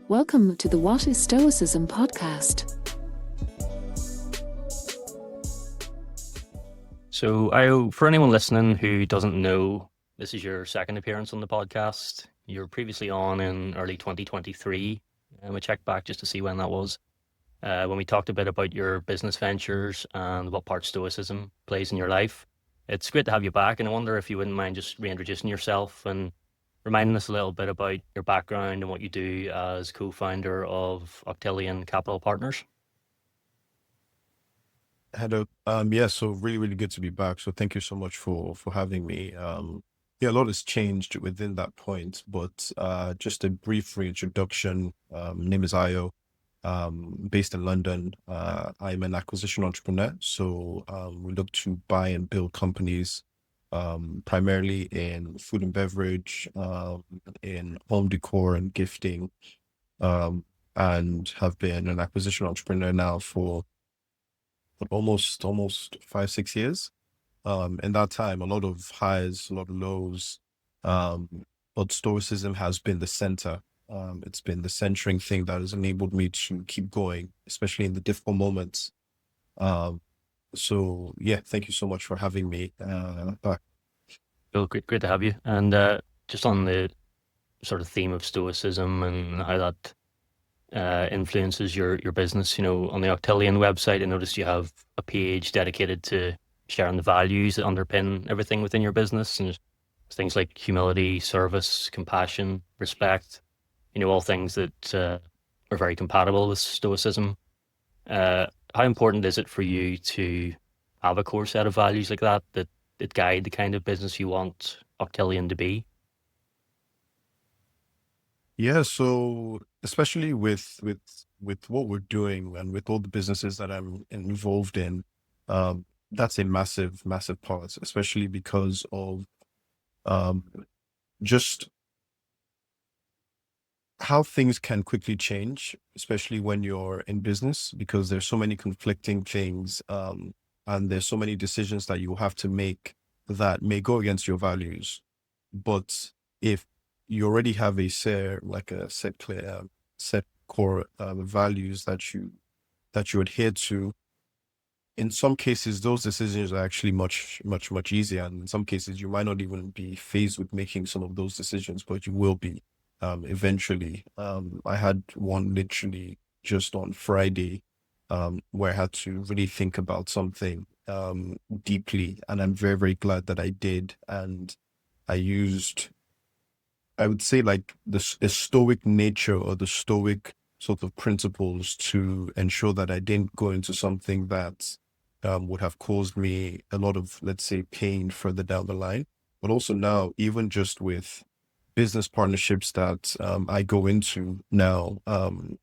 Welcome to the What is Stoicism podcast. So, Ayo, for anyone listening who doesn't know, this is your second appearance on the podcast. You were previously on in early 2023, and we checked back just to see when that was, when we talked a bit about your business ventures and what part Stoicism plays in your life. It's great to have you back, and I wonder if you wouldn't mind just reintroducing yourself and reminding us a little bit about your background and what you do as co-founder of Octillion Capital Partners. Hello. So really good to be back. So thank you so much for having me. A lot has changed within that point, but just a brief reintroduction. Name is Ayo. Based in London. I'm an acquisition entrepreneur. So we look to buy and build companies, primarily in food and beverage, in home decor and gifting, and have been an acquisition entrepreneur now for almost 5-6 years. In that time, a lot of highs, a lot of lows, but Stoicism has been the center. It's been the centering thing that has enabled me to keep going, especially in the difficult moments. Thank you so much for having me back. Well, great to have you. And just on the sort of theme of Stoicism and how that influences your business, on the Octillion website, I noticed you have a page dedicated to sharing the values that underpin everything within your business, and things like humility, service, compassion, respect, all things that are very compatible with Stoicism. How important is it for you to have a core set of values like that guide the kind of business you want Octillion to be? Yeah, so especially with what we're doing and with all the businesses that I'm involved in, that's a massive part, especially because of just how things can quickly change, especially when you're in business, because there's so many conflicting things, and there's so many decisions that you have to make that may go against your values. But if you already have a set core values that you adhere to, in some cases those decisions are actually much easier, and in some cases you might not even be faced with making some of those decisions, but you will be eventually. I had one literally just on Friday, where I had to really think about something deeply, and I'm very glad that I did. And I used, I would say, like the stoic nature or the stoic sort of principles to ensure that I didn't go into something that would have caused me a lot of, let's say, pain further down the line. But also now, even just with business partnerships that I go into now, I'm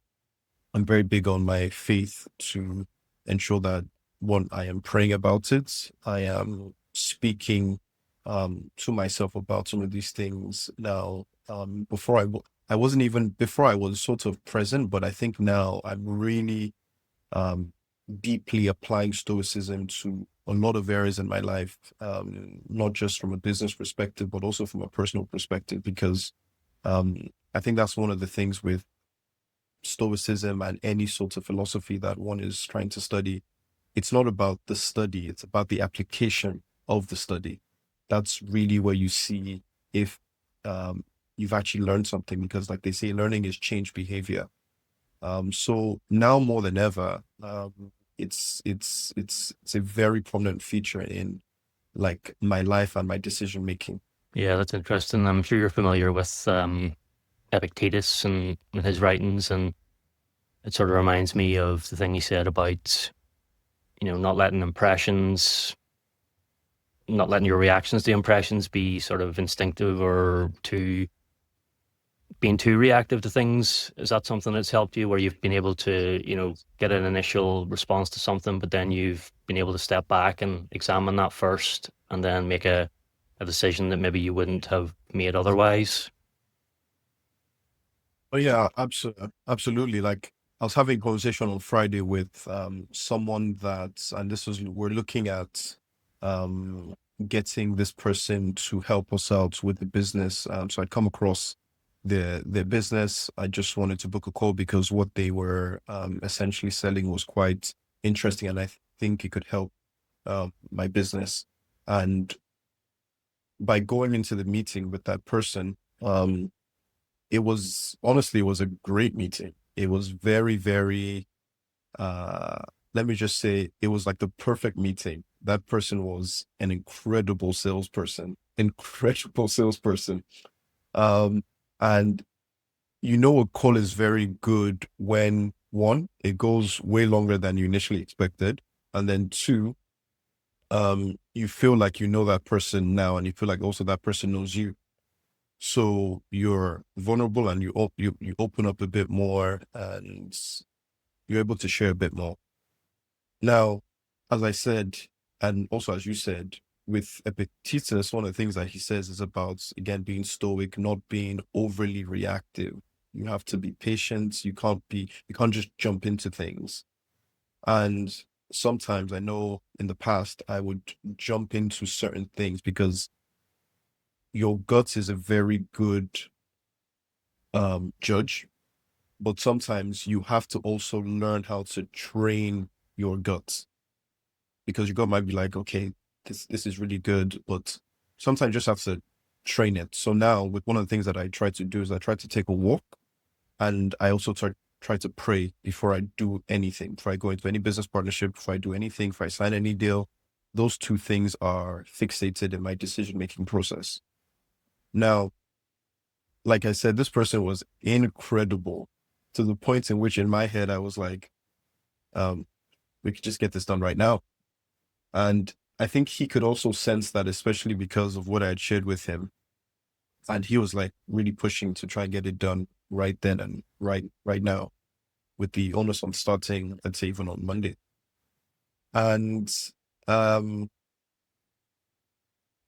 very big on my faith to ensure that, one, I am praying about it. I am speaking to myself about some of these things now. Before I wasn't even, before I was sort of present, but I think now I'm really deeply applying Stoicism to a lot of areas in my life, not just from a business perspective, but also from a personal perspective, because I think that's one of the things with Stoicism and any sort of philosophy that one is trying to study. It's not about the study, it's about the application of the study. That's really where you see if you've actually learned something, because like they say, learning is change behavior. So now more than ever, it's a very prominent feature in like my life and my decision making. Yeah, that's interesting. I'm sure you're familiar with Epictetus and his writings, and it sort of reminds me of the thing he said about, not letting your reactions to impressions be sort of instinctive or being too reactive to things. Is that something that's helped you, where you've been able to, get an initial response to something, but then you've been able to step back and examine that first and then make a decision that maybe you wouldn't have made otherwise? Oh yeah, absolutely. Like I was having a conversation on Friday with someone we're looking at getting this person to help us out with the business. So I'd come across their business. I just wanted to book a call because what they were essentially selling was quite interesting, and I think it could help my business. And by going into the meeting with that person, it was a great meeting. It was very, very, let me just say, it was like the perfect meeting. That person was an incredible salesperson, incredible salesperson. And a call is very good when, one, it goes way longer than you initially expected. And then two, you feel like you know that person now, and you feel like also that person knows you. So you're vulnerable, and you open up a bit more, and you're able to share a bit more. Now, as I said, and also as you said, with Epictetus, one of the things that he says is about, again, being stoic, not being overly reactive. You have to be patient. You can't just jump into things. And sometimes, I know in the past, I would jump into certain things because your gut is a very good judge, but sometimes you have to also learn how to train your gut, because your gut might be like, okay, this is really good, but sometimes you just have to train it. So now, with one of the things that I try to do is I try to take a walk, and I also try to pray before I do anything, before I go into any business partnership, before I do anything, before I sign any deal. Those two things are fixated in my decision-making process. Now, like I said, this person was incredible, to the point in which in my head I was like, we could just get this done right now. And I think he could also sense that, especially because of what I had shared with him. And he was like really pushing to try and get it done right then and right now, with the onus on starting, let's say, even on Monday. And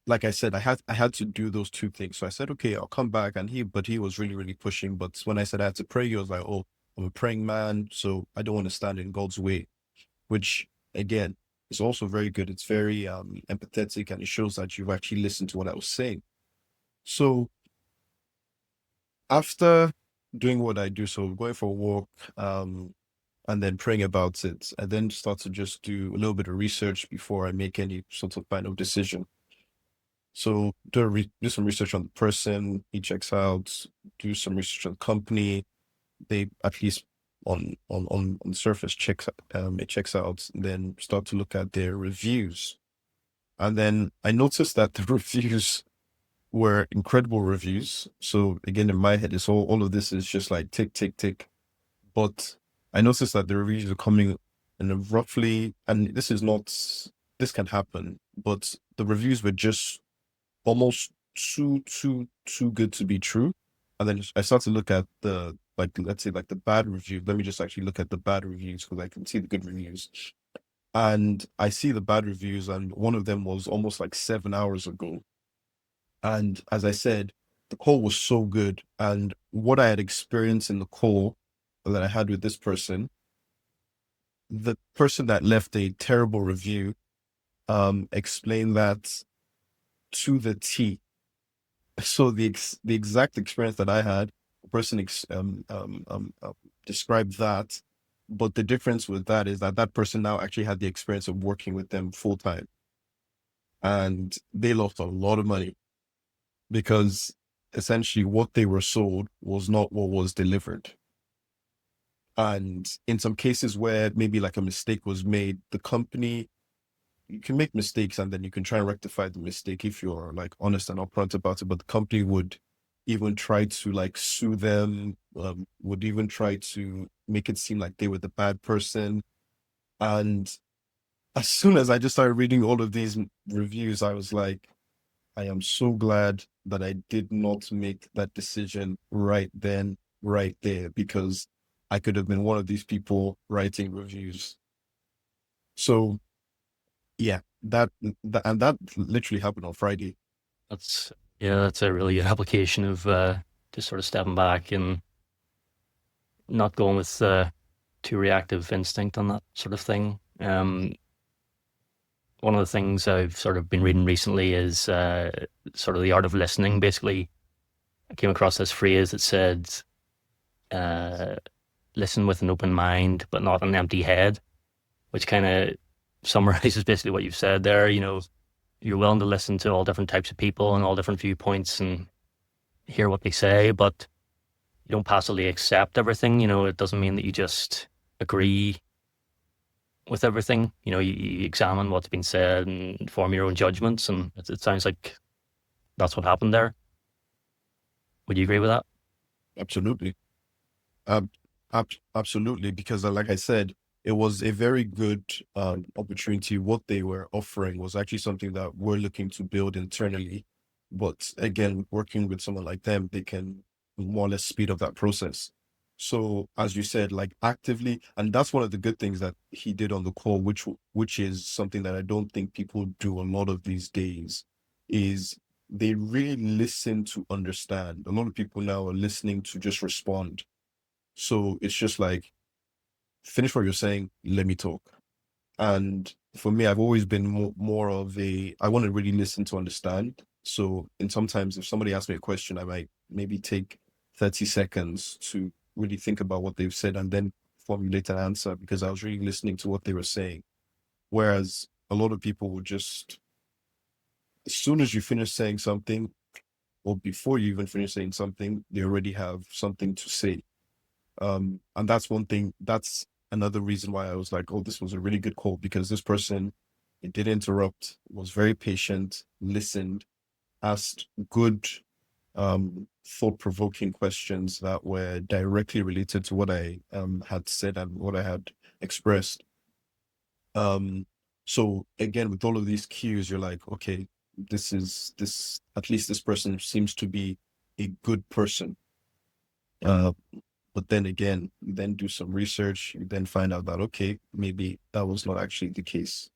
like I said, I had to do those two things. So I said, okay, I'll come back. And he was really, really pushing. But when I said I had to pray, he was like, oh, I'm a praying man, so I don't want to stand in God's way, which again is also very good. It's very empathetic, and it shows that you've actually listened to what I was saying. So after doing what I do, so going for a walk, and then praying about it, I then start to just do a little bit of research before I make any sort of final decision. So do some research on the person he checks out, do some research on the company. They, at least on the surface, it checks out, and then start to look at their reviews. And then I noticed that the reviews were incredible reviews. So again, in my head, it's all of this is just like tick, tick, tick. But I noticed that the reviews are coming in a roughly, and this can happen, but the reviews were just almost too good to be true. And then I start to look at let's say the bad review. Let me just actually look at the bad reviews, because I can see the good reviews. And I see the bad reviews, and one of them was almost like 7 hours ago. And as I said, the call was so good. And what I had experienced in the call that I had with this person, the person that left a terrible review, explained that to the T. So the exact experience that I had, the person described that, but the difference with that is that person now actually had the experience of working with them full time, and they lost a lot of money because essentially what they were sold was not what was delivered. And in some cases where maybe like a mistake was made, the company, you can make mistakes and then you can try and rectify the mistake if you're like honest and upfront about it, but the company would even try to like sue them, would even try to make it seem like they were the bad person. And as soon as I just started reading all of these reviews, I was like, I am so glad that I did not make that decision right then, right there, because I could have been one of these people writing reviews. So yeah, that literally happened on Friday. That's a really good application of just sort of stepping back and not going with too reactive instinct on that sort of thing. One of the things I've sort of been reading recently is sort of the art of listening. Basically, I came across this phrase that said, listen with an open mind, but not an empty head, which kind of summarizes basically what you've said there. You're willing to listen to all different types of people and all different viewpoints and hear what they say, but you don't passively accept everything. It doesn't mean that you just agree with everything. You examine what's been said and form your own judgments, and it sounds like that's what happened there. Would you agree with that? Absolutely. Um, Absolutely, because like I said, it was a very good opportunity. What they were offering was actually something that we're looking to build internally. But again, working with someone like them, they can more or less speed up that process. So as you said, like actively, and that's one of the good things that he did on the call, which is something that I don't think people do a lot of these days, is they really listen to understand. A lot of people now are listening to just respond. So it's just like, finish what you're saying, let me talk. And for me, I've always been more of I want to really listen to understand. So, and sometimes if somebody asks me a question, I might maybe take 30 seconds to really think about what they've said and then formulate an answer because I was really listening to what they were saying. Whereas a lot of people would just, as soon as you finish saying something, or before you even finish saying something, they already have something to say. And that's one thing, that's another reason why I was like, oh, this was a really good call because this person, it didn't interrupt, was very patient, listened, asked good, thought-provoking questions that were directly related to what I had said and what I had expressed. So again, with all of these cues, you're like, okay, at least this person seems to be a good person. But then again, you then do some research, you then find out that, okay, maybe that was not actually the case.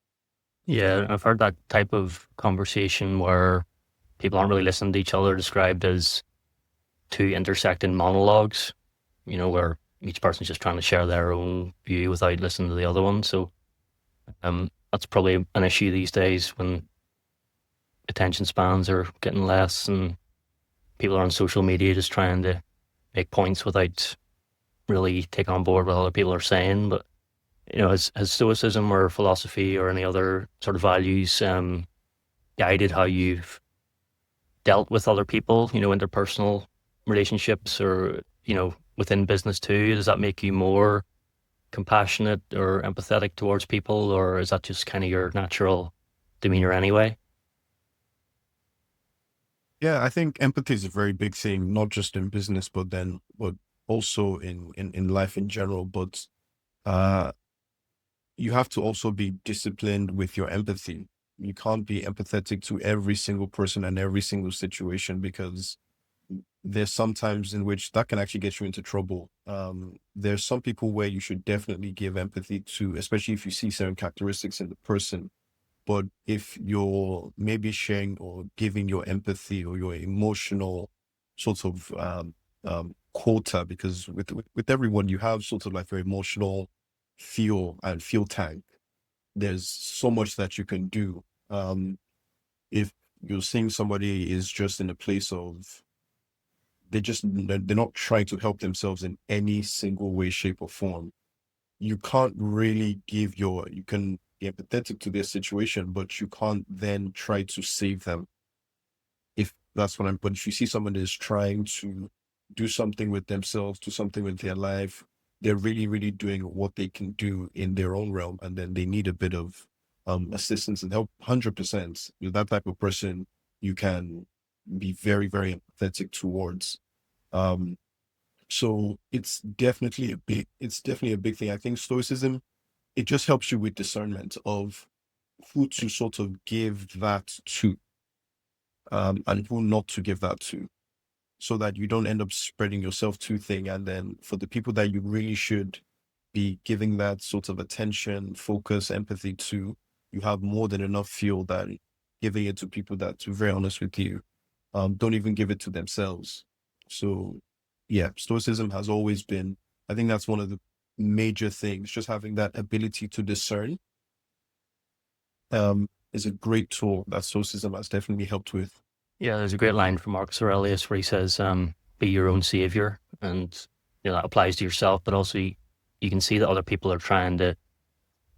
Yeah, I've heard that type of conversation where people aren't really listening to each other described as two intersecting monologues, where each person's just trying to share their own view without listening to the other one. So that's probably an issue these days when attention spans are getting less and people are on social media just trying to make points without really taking on board what other people are saying. But has Stoicism or philosophy or any other sort of values guided how you've dealt with other people, interpersonal relationships or, within business too? Does that make you more compassionate or empathetic towards people, or is that just kind of your natural demeanor anyway? Yeah, I think empathy is a very big thing, not just in business, but also in life in general. But uh, you have to also be disciplined with your empathy. You can't be empathetic to every single person and every single situation because there's some times in which that can actually get you into trouble. There's some people where you should definitely give empathy to, especially if you see certain characteristics in the person. But if you're maybe sharing or giving your empathy or your emotional sort of quota, because with everyone, you have sort of like your emotional fuel tank. There's so much that you can do. If you're seeing somebody is just in a place of they're not trying to help themselves in any single way, shape, or form. You can't really you can be empathetic to their situation, but you can't then try to save them. But if you see someone is trying to do something with themselves, do something with their life, they're really, really doing what they can do in their own realm, and then they need a bit of assistance and help. 100%, with that type of person, you can be very, very empathetic towards. Um, so it's definitely a big thing. I think Stoicism, it just helps you with discernment of who to sort of give that to, and who not to give that to, so that you don't end up spreading yourself too thin. And then for the people that you really should be giving that sort of attention, focus, empathy to, you have more than enough fuel that giving it to people that, to be very honest with you, don't even give it to themselves. So yeah, Stoicism has always been, I think that's one of the major things, just having that ability to discern is a great tool that Stoicism has definitely helped with. Yeah, there's a great line from Marcus Aurelius where he says, be your own savior. And, that applies to yourself, but also you can see that other people are trying to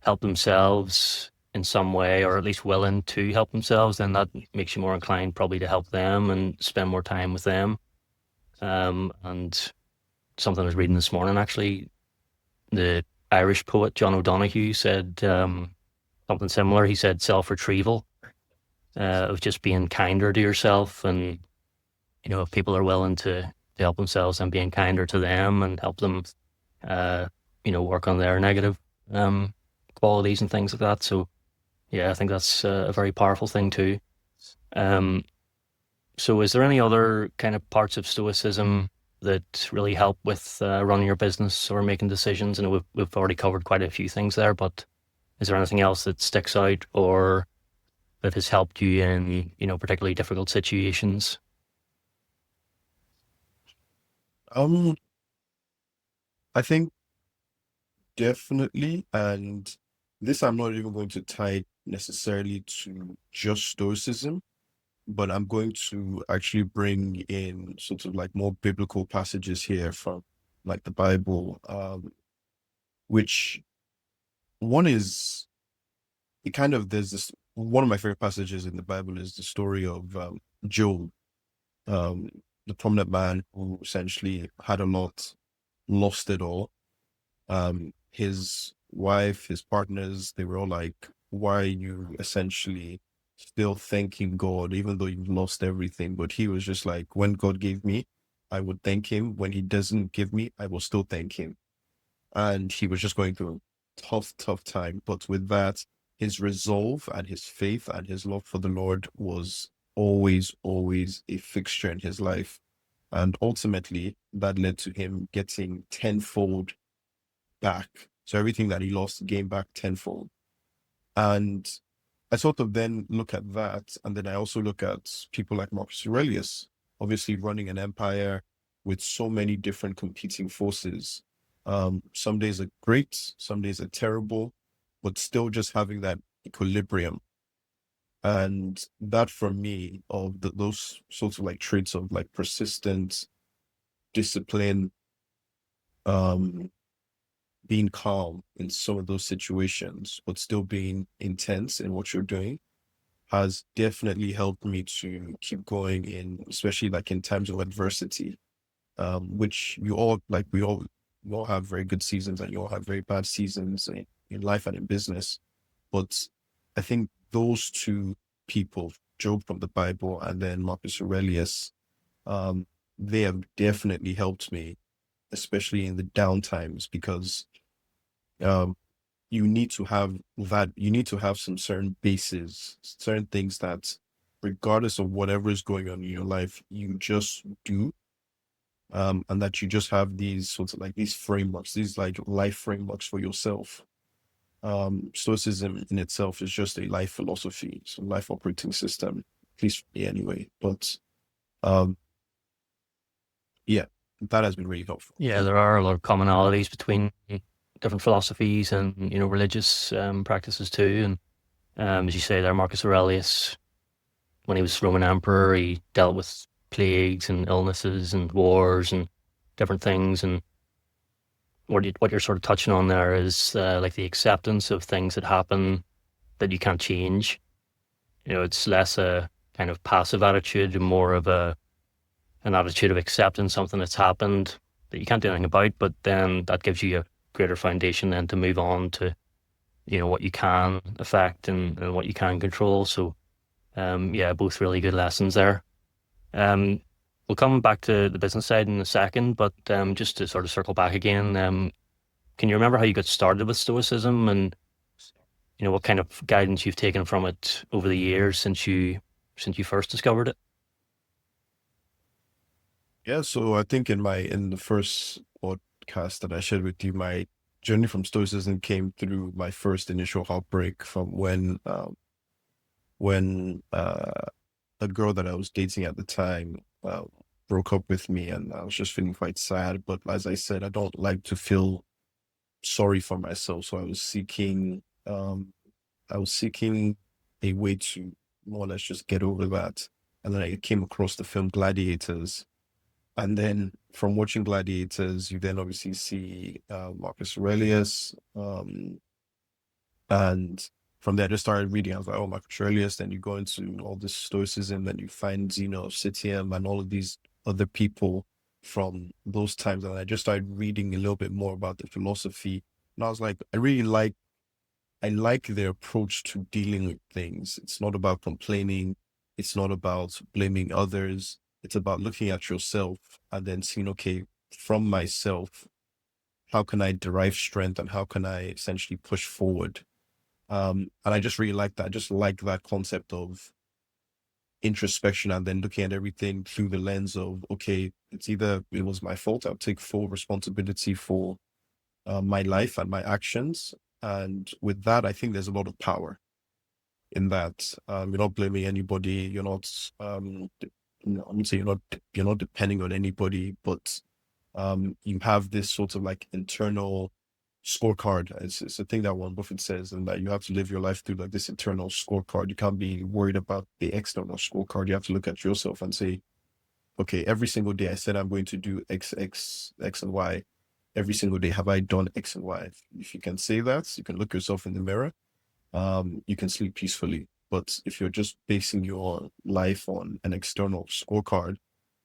help themselves in some way, or at least willing to help themselves. Then that makes you more inclined probably to help them and spend more time with them. And something I was reading this morning, actually, the Irish poet John O'Donoghue said something similar. He said self-retrieval, of just being kinder to yourself, and if people are willing to help themselves and being kinder to them and help them work on their negative qualities and things like that. So yeah, I think that's a very powerful thing too. So is there any other kind of parts of Stoicism that really help with running your business or making decisions? And we've already covered quite a few things there, but is there anything else that sticks out or that has helped you in, particularly difficult situations? I think definitely, and this I'm not even going to tie necessarily to just Stoicism, but I'm going to actually bring in sort of like more biblical passages here from like the Bible, which one is there's this one of my favorite passages in the Bible is the story of Job, um, the prominent man who essentially had a lot, lost it all. His wife, his partners, they were all like, why are you essentially still thanking God, even though you've lost everything? But he was just like, when God gave me, I would thank him. When he doesn't give me, I will still thank him. And he was just going through a tough time. But with that, his resolve and his faith and his love for the Lord was always a fixture in his life. And ultimately, that led to him getting tenfold back. So everything that he lost, gained back tenfold. And I sort of then look at that, and then I also look at people like Marcus Aurelius, obviously running an empire with so many different competing forces. Some days are great, some days are terrible, but still just having that equilibrium. And that for me, of those sorts of like traits of like persistence, discipline, being calm in some of those situations, but still being intense in what you're doing, has definitely helped me to keep going in, especially like in times of adversity, which we all have very good seasons and you all have very bad seasons in life and in business. But I think those two people, Job from the Bible and then Marcus Aurelius, they have definitely helped me, especially in the down times, because you need to have some certain bases, certain things that regardless of whatever is going on in your life, you just do. And that you just have these sorts of like these frameworks, these like life frameworks for yourself. Stoicism in itself is just a life philosophy, it's a life operating system, at least for me anyway. But yeah, that has been really helpful. Yeah, there are a lot of commonalities between different philosophies and religious practices too. And as you say there, Marcus Aurelius, when he was Roman emperor, he dealt with plagues and illnesses and wars and different things. And what you're sort of touching on there is like the acceptance of things that happen that you can't change. It's less a kind of passive attitude and more of an attitude of accepting something that's happened that you can't do anything about, but then that gives you a greater foundation then to move on to, what you can affect and what you can control. So, yeah, both really good lessons there. We'll come back to the business side in a second, but just to sort of circle back again, can you remember how you got started with Stoicism and, what kind of guidance you've taken from it over the years since you first discovered it? Yeah, so I think in the first podcast that I shared with you, my journey from Stoicism came through my first initial heartbreak from when a girl that I was dating at the time broke up with me, and I was just feeling quite sad. But as I said, I don't like to feel sorry for myself, so I was seeking a way to more or less just get over that. and then I came across the film Gladiators. And then from watching Gladiators, you then obviously see Marcus Aurelius, and from there I just started reading. I was like, oh, Marcus Aurelius. Then you go into all this Stoicism, and you find Zeno of Citium and all of these other people from those times. And I just started reading a little bit more about the philosophy. And I was like, I like their approach to dealing with things. It's not about complaining. It's not about blaming others. It's about looking at yourself and then seeing, okay, from myself, how can I derive strength and how can I essentially push forward? And I just really like that. I just like that concept of introspection and then looking at everything through the lens of, okay, it's either it was my fault, I'll take full responsibility for my life and my actions. And with that, I think there's a lot of power in that. You're not blaming anybody. You're not, I would say you're not depending on anybody, but you have this sort of like internal scorecard. It's a thing that Warren Buffett says, and that you have to live your life through like this internal scorecard. You can't be worried about the external scorecard. You have to look at yourself and say, okay, every single day I said I'm going to do X, and Y. Every single day, have I done X and Y? If you can say that, you can look yourself in the mirror. You can sleep peacefully. But if you're just basing your life on an external scorecard,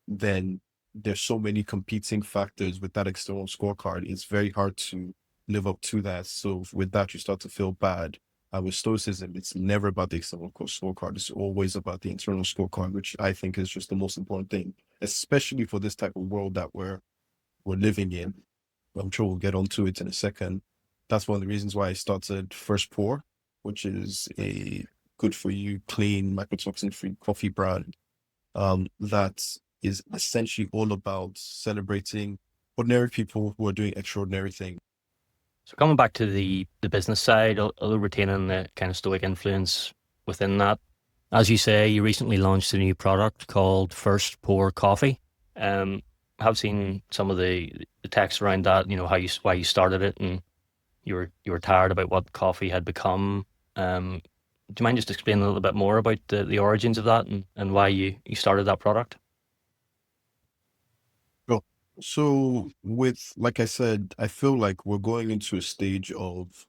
then there's so many competing factors with that external scorecard. It's very hard to live up to that. So with that, you start to feel bad. And with Stoicism, it's never about the external scorecard. It's always about the internal scorecard, which I think is just the most important thing, especially for this type of world that we're living in. I'm sure we'll get onto it in a second. That's one of the reasons why I started First Pour, which is a good for you, clean, mycotoxin-free coffee brand that is essentially all about celebrating ordinary people who are doing extraordinary things. So coming back to the business side, although retaining the kind of Stoic influence within that, as you say, you recently launched a new product called First Pour Coffee. I've seen some of the text around that, why you started it, and you were tired about what coffee had become. Do you mind just explaining a little bit more about the origins of that and why you started that product? Well, so with, like I said, I feel like we're going into a stage of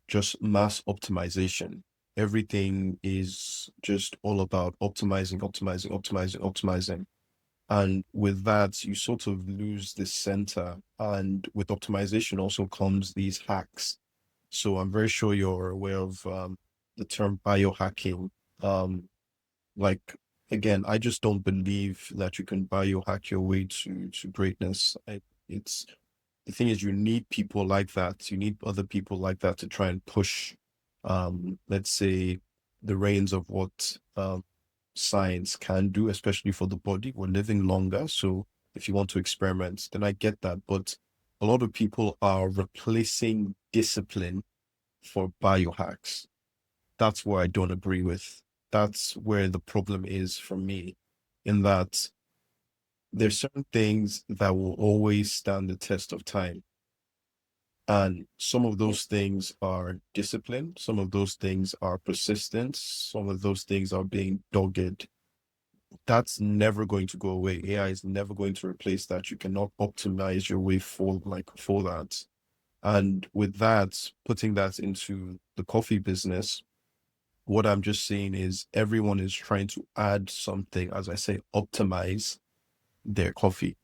just mass optimization. Everything is just all about optimizing. And with that, you sort of lose the center. And with optimization also comes these hacks. So I'm very sure you're aware of the term biohacking. Like, again, I just don't believe that you can biohack your way to greatness. It's the thing is, you need people like that. You need other people like that to try and push, let's say, the reins of what science can do, especially for the body. We're living longer, so if you want to experiment, then I get that. But a lot of people are replacing discipline for biohacks. That's where I don't agree with. That's where the problem is for me, in that there's certain things that will always stand the test of time. And some of those things are discipline, some of those things are persistence, some of those things are being dogged. That's never going to go away. AI is never going to replace that. You cannot optimize your way for that. And with that, putting that into the coffee business, what I'm just saying is everyone is trying to add something, as I say, optimize their coffee.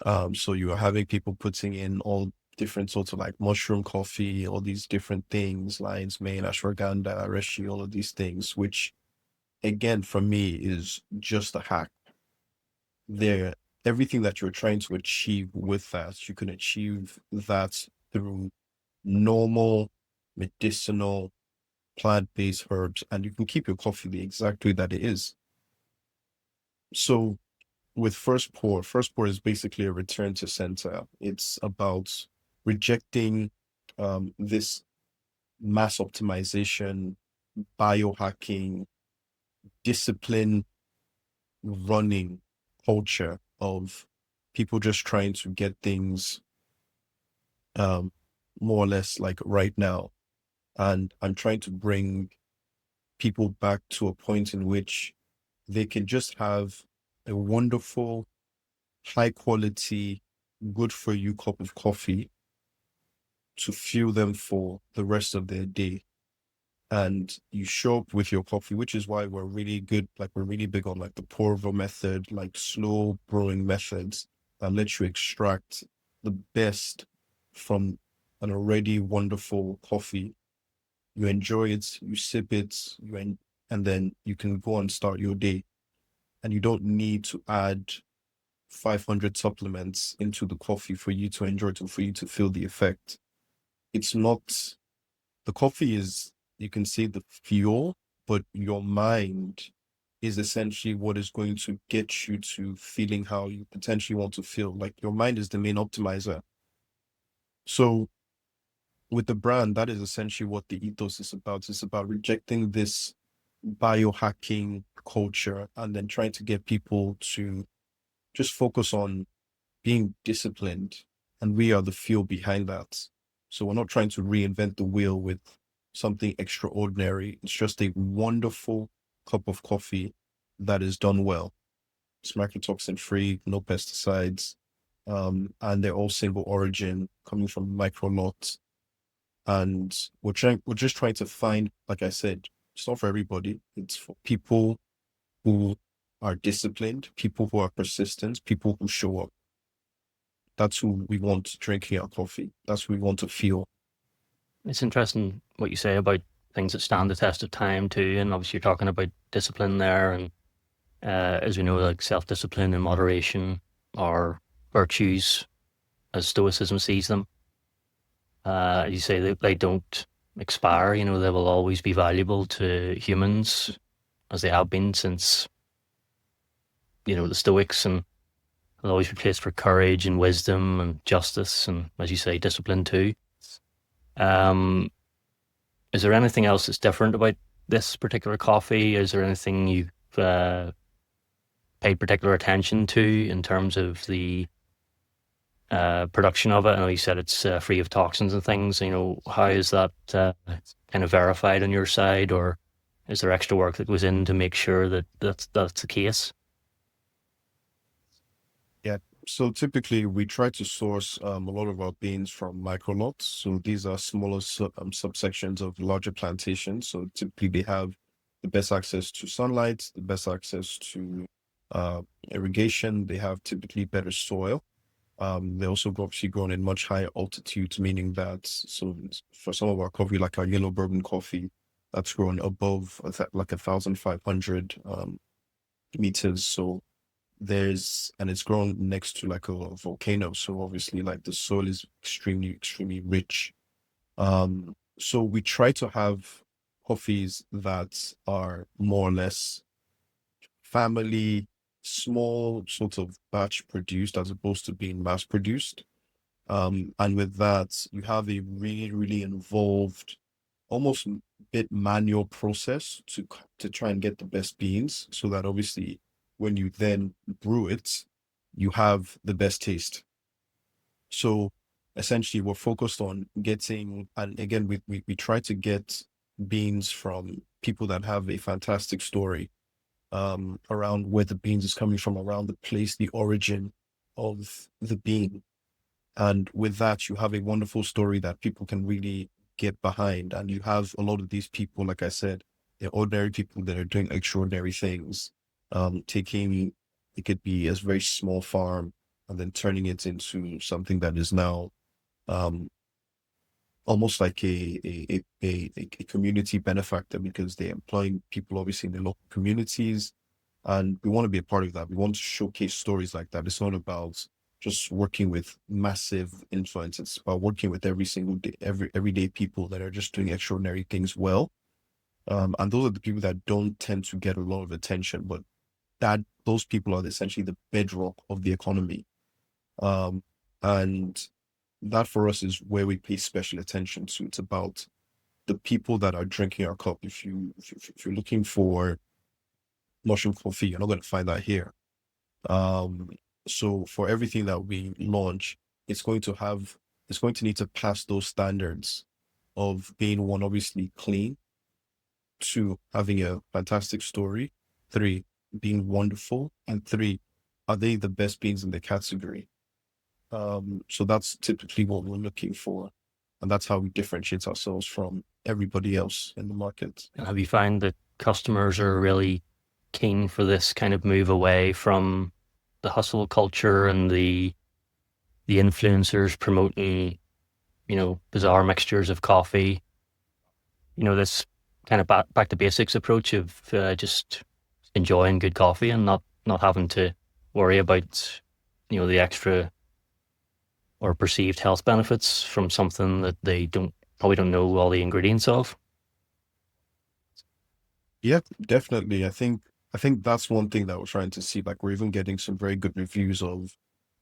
So you are having people putting in all different sorts of like mushroom coffee, all these different things, lion's mane, ashwagandha, reishi, all of these things, which again, for me, is just a hack. Everything that you're trying to achieve with that, you can achieve that through normal, medicinal, plant-based herbs, and you can keep your coffee the exact way that it is. So with First Pour is basically a return to center. It's about rejecting this mass optimization, biohacking, discipline running culture of people just trying to get things more or less like right now. And I'm trying to bring people back to a point in which they can just have a wonderful, high quality, good for you cup of coffee to fuel them for the rest of their day. And you show up with your coffee, which is why we're really good, like we're really big on like the pour over method, like slow brewing methods that let you extract the best from an already wonderful coffee. You enjoy it, you sip it, and then you can go and start your day. And you don't need to add 500 supplements into the coffee for you to enjoy it, or for you to feel the effect. It's not, the coffee is, you can say, the fuel, but your mind is essentially what is going to get you to feeling how you potentially want to feel. Like your mind is the main optimizer. So with the brand, that is essentially what the ethos is about. It's about rejecting this biohacking culture and then trying to get people to just focus on being disciplined. And we are the fuel behind that. So we're not trying to reinvent the wheel with something extraordinary. It's just a wonderful cup of coffee that is done well. It's mycotoxin free, no pesticides, and they're all single origin, coming from micro lots. And we're just trying to find, like I said, it's not for everybody. It's for people who are disciplined, people who are persistent, people who show up. That's who we want drinking our coffee. That's who we want to feel. It's interesting what you say about things that stand the test of time too, and obviously you're talking about discipline there, and as we know, like self-discipline and moderation are virtues as Stoicism sees them. You say that they don't expire, they will always be valuable to humans as they have been since, the Stoics, and they'll always be placed for courage and wisdom and justice and, as you say, discipline too. Is there anything else that's different about this particular coffee? Is there anything you've paid particular attention to in terms of the production of it? I know you said it's free of toxins and things. How is that kind of verified on your side, or is there extra work that goes in to make sure that that's the case? Yeah. So typically we try to source a lot of our beans from microlots. So these are smaller subsections of larger plantations. So typically they have the best access to sunlight, the best access to irrigation. They have typically better soil. They also obviously grown in much higher altitudes, meaning that, so for some of our coffee, like our yellow bourbon coffee, that's grown above like 1,500 meters. So and it's grown next to like a volcano. So obviously like the soil is extremely, extremely rich. So we try to have coffees that are more or less family, small sort of batch produced as opposed to being mass produced. And with that, you have a really, really involved, almost bit manual process to try and get the best beans, so that obviously when you then brew it, you have the best taste. So essentially we're focused on getting, and again, we try to get beans from people that have a fantastic story around where the beans is coming from, around the place, the origin of the bean. And with that, you have a wonderful story that people can really get behind. And you have a lot of these people, like I said, they're ordinary people that are doing extraordinary things. It could be a very small farm and then turning it into something that is now almost like a community benefactor, because they're employing people obviously in the local communities. And we want to be a part of that. We want to showcase stories like that. It's not about just working with massive influence. It's about working with every single day, everyday people that are just doing extraordinary things well. And those are the people that don't tend to get a lot of attention, but those people are essentially the bedrock of the economy. And that for us is where we pay special attention to. It's about the people that are drinking our cup. If you're looking for mushroom coffee, you're not going to find that here. So for everything that we launch, it's going to need to pass those standards of being, one, obviously clean, two, having a fantastic story, three, being wonderful? And three, are they the best beans in the category? So that's typically what we're looking for. And that's how we differentiate ourselves from everybody else in the market. And have you found that customers are really keen for this kind of move away from the hustle culture and the influencers promoting, bizarre mixtures of coffee? This kind of back to basics approach of just enjoying good coffee and not having to worry about, the extra or perceived health benefits from something that they probably don't know all the ingredients of. Yeah, definitely. I think that's one thing that we're trying to see. Like we're even getting some very good reviews of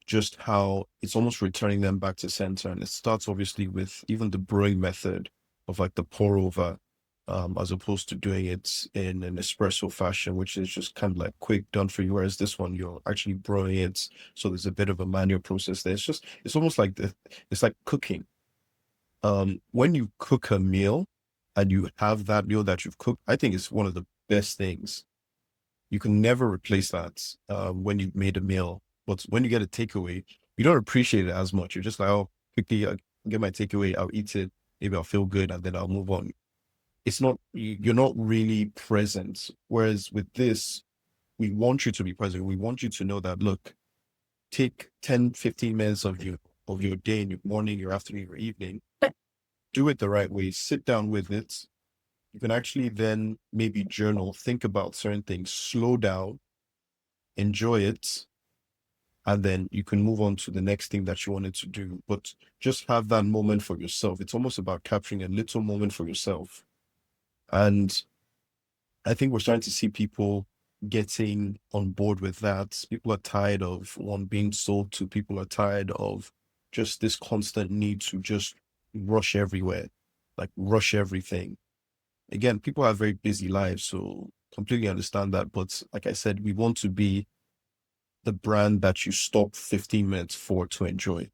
just how it's almost returning them back to center. And it starts obviously with even the brewing method of like the pour over, as opposed to doing it in an espresso fashion, which is just kind of like quick done for you. Whereas this one, you're actually brewing it. So there's a bit of a manual process there. It's almost like it's like cooking. When you cook a meal and you have that meal that you've cooked, I think it's one of the best things. You can never replace that when you've made a meal. But when you get a takeaway, you don't appreciate it as much. You're just like, oh, quickly, I'll get my takeaway, I'll eat it, maybe I'll feel good, and then I'll move on. It's not, you're not really present. Whereas with this, we want you to be present. We want you to know that, look, take 10, 15 minutes of your day, in your morning, your afternoon, your evening, do it the right way, sit down with it. You can actually then maybe journal, think about certain things, slow down, enjoy it, and then you can move on to the next thing that you wanted to do. But just have that moment for yourself. It's almost about capturing a little moment for yourself. And I think we're starting to see people getting on board with that. People are tired of one being sold to, people are tired of just this constant need to just rush everywhere, like rush everything. Again, people have very busy lives, so completely understand that. But like I said, we want to be the brand that you stop 15 minutes for to enjoy.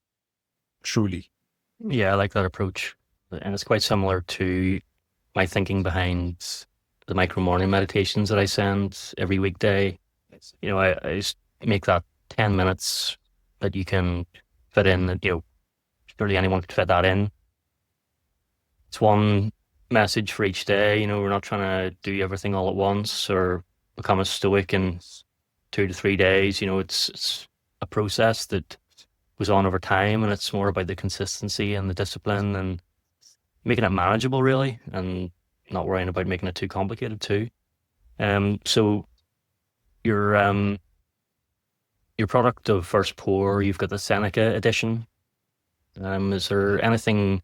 Truly. Yeah, I like that approach. And it's quite similar to my thinking behind the micro morning meditations that I send every weekday. I just make that 10 minutes that you can fit in, surely anyone could fit that in. It's one message for each day. We're not trying to do everything all at once or become a stoic in 2 to 3 days. It's a process that goes on over time, and it's more about the consistency and the discipline and making it manageable, really, and not worrying about making it too complicated too. So your product of First Pour, you've got the Seneca Edition. Is there anything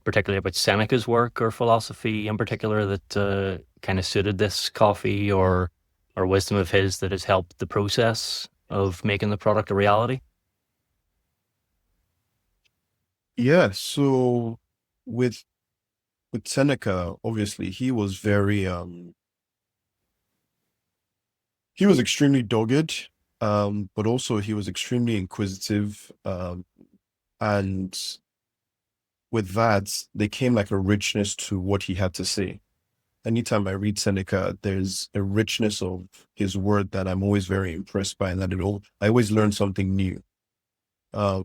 particularly about Seneca's work or philosophy in particular that kind of suited this coffee or wisdom of his that has helped the process of making the product a reality? Yeah. So with Seneca, obviously he was extremely dogged, but also he was extremely inquisitive. And with that, there came like a richness to what he had to say. Anytime I read Seneca, there's a richness of his word that I'm always very impressed by, and I always learn something new, uh,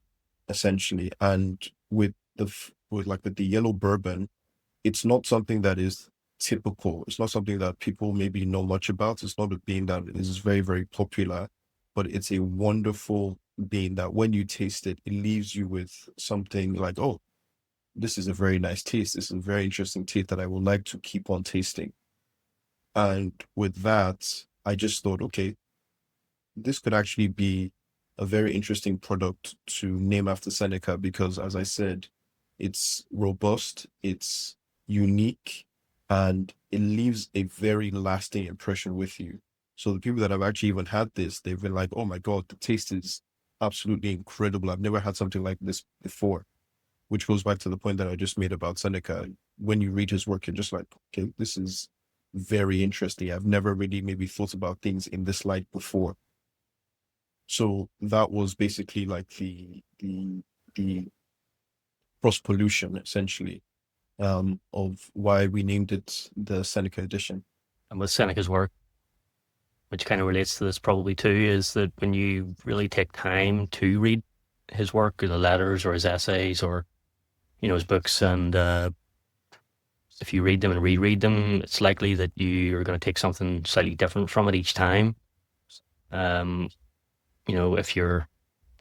essentially. And with the yellow bourbon, it's not something that is typical. It's not something that people maybe know much about. It's not a bean that is very, very popular, but it's a wonderful bean that when you taste it, it leaves you with something like, oh, this is a very nice taste. This is a very interesting taste that I would like to keep on tasting. And with that, I just thought, okay, this could actually be a very interesting product to name after Seneca because, as I said, it's robust, it's unique, and it leaves a very lasting impression with you. So the people that have actually even had this, they've been like, oh my God, the taste is absolutely incredible. I've never had something like this before, which goes back to the point that I just made about Seneca. When you read his work, you're just like, okay, this is very interesting. I've never really maybe thought about things in this light before. So that was basically like the cross pollution essentially, of why we named it the Seneca Edition. And with Seneca's work, which kind of relates to this probably too, is that when you really take time to read his work or the letters or his essays or, his books, and if you read them and reread them, it's likely that you are going to take something slightly different from it each time. Um, if you're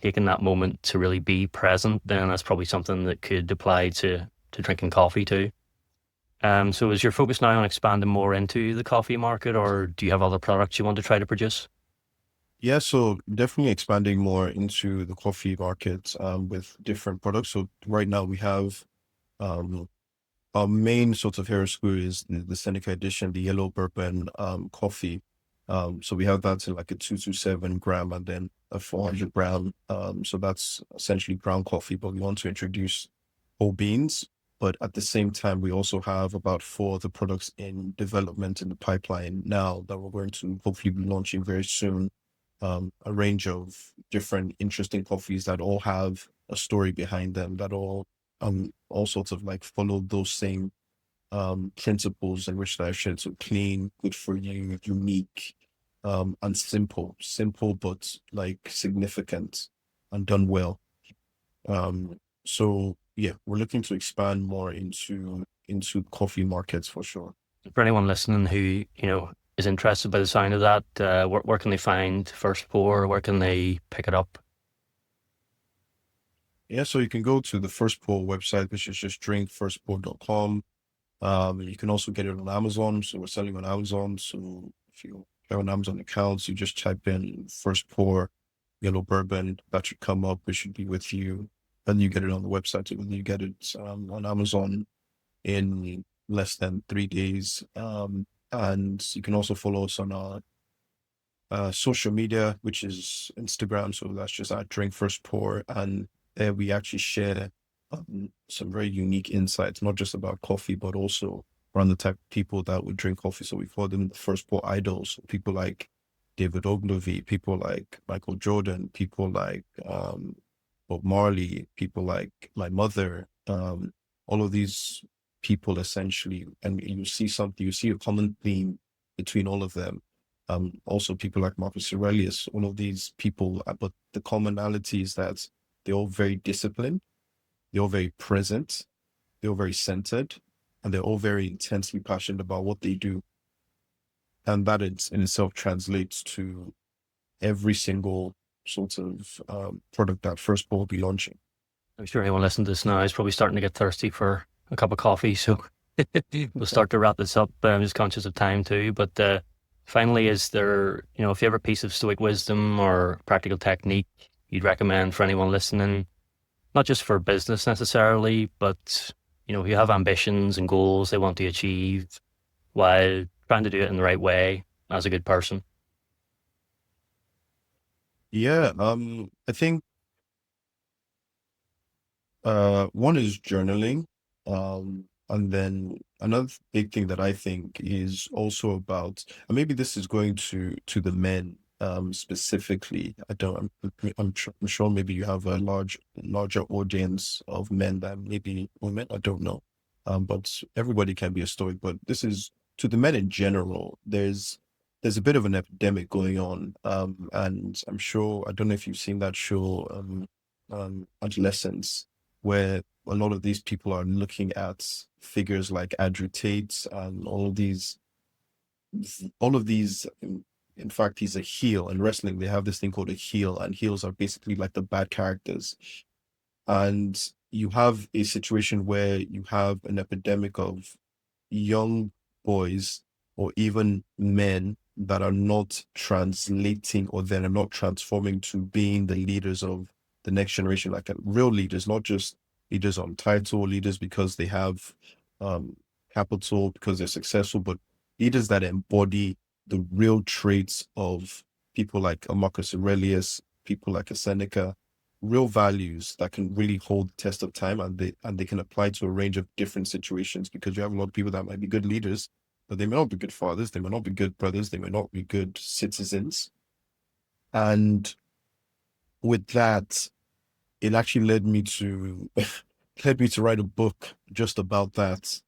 taking that moment to really be present, then that's probably something that could apply to drinking coffee too. So is your focus now on expanding more into the coffee market, or do you have other products you want to try to produce? Yeah, so definitely expanding more into the coffee market with different products. So right now we have um, our main sort of hero screw is the Seneca Edition, the yellow bourbon coffee. So we have that in like a 227 gram and then a 400 gram. So that's essentially ground coffee, but we want to introduce whole beans. But at the same time, we also have about 4 other products in development in the pipeline now that we're going to hopefully be launching very soon. A range of different interesting coffees that all have a story behind them, that all sorts of like follow those same principles in which I shared. So clean, good for you, unique, and simple but like significant and done well. So yeah, we're looking to expand more into coffee markets for sure. For anyone listening who, is interested by the sound of that, where can they find First Pour? Where can they pick it up? Yeah, so you can go to the First Pour website, which is just drinkfirstpour.com. You can also get it on Amazon. So we're selling on Amazon. So if you have an Amazon account, you just type in First Pour yellow bourbon. That should come up. It should be with you. And you get it on the website. So you get it on Amazon in less than 3 days. And you can also follow us on our social media, which is Instagram. So that's just at Drink First Pour. And there we actually share some very unique insights, not just about coffee, but also around the type of people that would drink coffee. So we call them the First Pour idols. People like David Ogilvy, people like Michael Jordan, people like Bob Marley, people like my mother, all of these people essentially, and you see a common theme between all of them. Also people like Marcus Aurelius, all of these people, but the commonality is that they're all very disciplined, they're all very present, they're all very centered, and they're all very intensely passionate about what they do. And that in itself translates to every single sort of product that First Pour will be launching. I'm sure anyone listening to this now is probably starting to get thirsty for a cup of coffee. So we'll start to wrap this up. I'm just conscious of time too. But finally, is there, a favorite piece of Stoic wisdom or practical technique you'd recommend for anyone listening? Not just for business necessarily, but, if you have ambitions and goals they want to achieve while trying to do it in the right way as a good person. Yeah, I think one is journaling. And then another big thing that I think is also about, and maybe this is going to the men specifically. I'm sure maybe you have a larger audience of men than maybe women. I don't know. But everybody can be a Stoic. But this is to the men in general. There's a bit of an epidemic going on. And I'm sure, I don't know if you've seen that show, Adolescence, where a lot of these people are looking at figures like Andrew Tate and all of these. In fact, he's a heel. In wrestling, they have this thing called a heel, and heels are basically like the bad characters. And you have a situation where you have an epidemic of young boys or even men that are not translating, or then are not transforming to being the leaders of the next generation, like real leaders, not just leaders on title, leaders because they have capital, because they're successful, but leaders that embody the real traits of people like a Marcus Aurelius, people like a Seneca, real values that can really hold the test of time, and they can apply to a range of different situations, because you have a lot of people that might be good leaders, but they may not be good fathers, they may not be good brothers, they may not be good citizens. And with that, it actually led me to write a book just about that,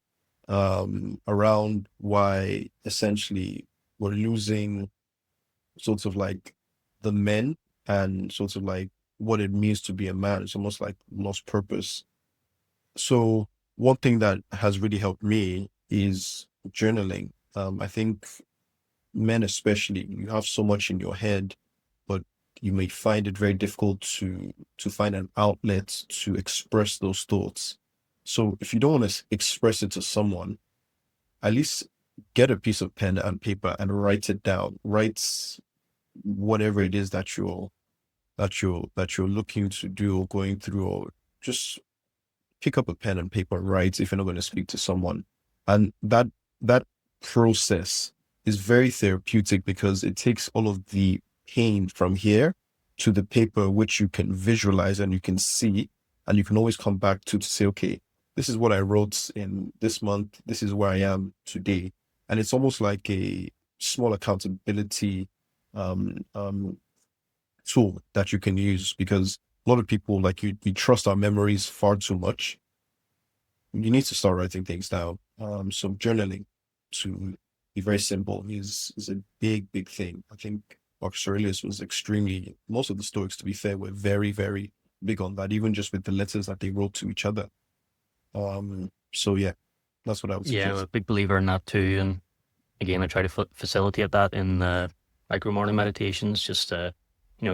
around why essentially we're losing sort of like the men and sort of like what it means to be a man. It's almost like lost purpose. So one thing that has really helped me is journaling. I think men especially, you have so much in your head, but you may find it very difficult to find an outlet to express those thoughts. So if you don't want to express it to someone, at least get a piece of pen and paper and write it down. Write whatever it is that you're looking to do or going through, or just pick up a pen and paper, write if you're not going to speak to someone. And that process is very therapeutic because it takes all of the pain from here to the paper, which you can visualize and you can see, and you can always come back to say, okay, this is what I wrote in this month. This is where I am today. And it's almost like a small accountability tool that you can use, because a lot of people, like we trust our memories far too much. You need to start writing things down. So journaling, to be very simple, is a big thing. I think Marcus Aurelius was most of the Stoics, to be fair, were very, very big on that, even just with the letters that they wrote to each other. So yeah, that's what I would suggest. Yeah, I'm a big believer in that too. And again, I try to facilitate that in micro morning meditations, just a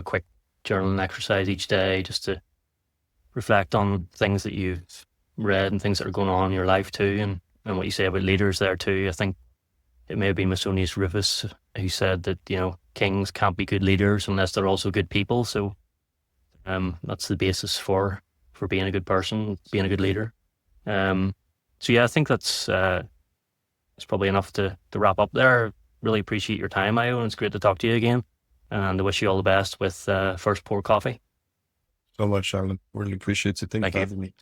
quick journaling exercise each day, just to reflect on things that you've read and things that are going on in your life too, and what you say about leaders there too. I think it may have been Musonius Rufus who said that kings can't be good leaders unless they're also good people. So that's the basis for being a good person, being a good leader. So yeah, I think that's probably enough to wrap up there. Really appreciate your time, Ayo, and it's great to talk to you again. And I wish you all the best with First Pour Coffee. So much, Alan. Really appreciate it. Thank you for having me.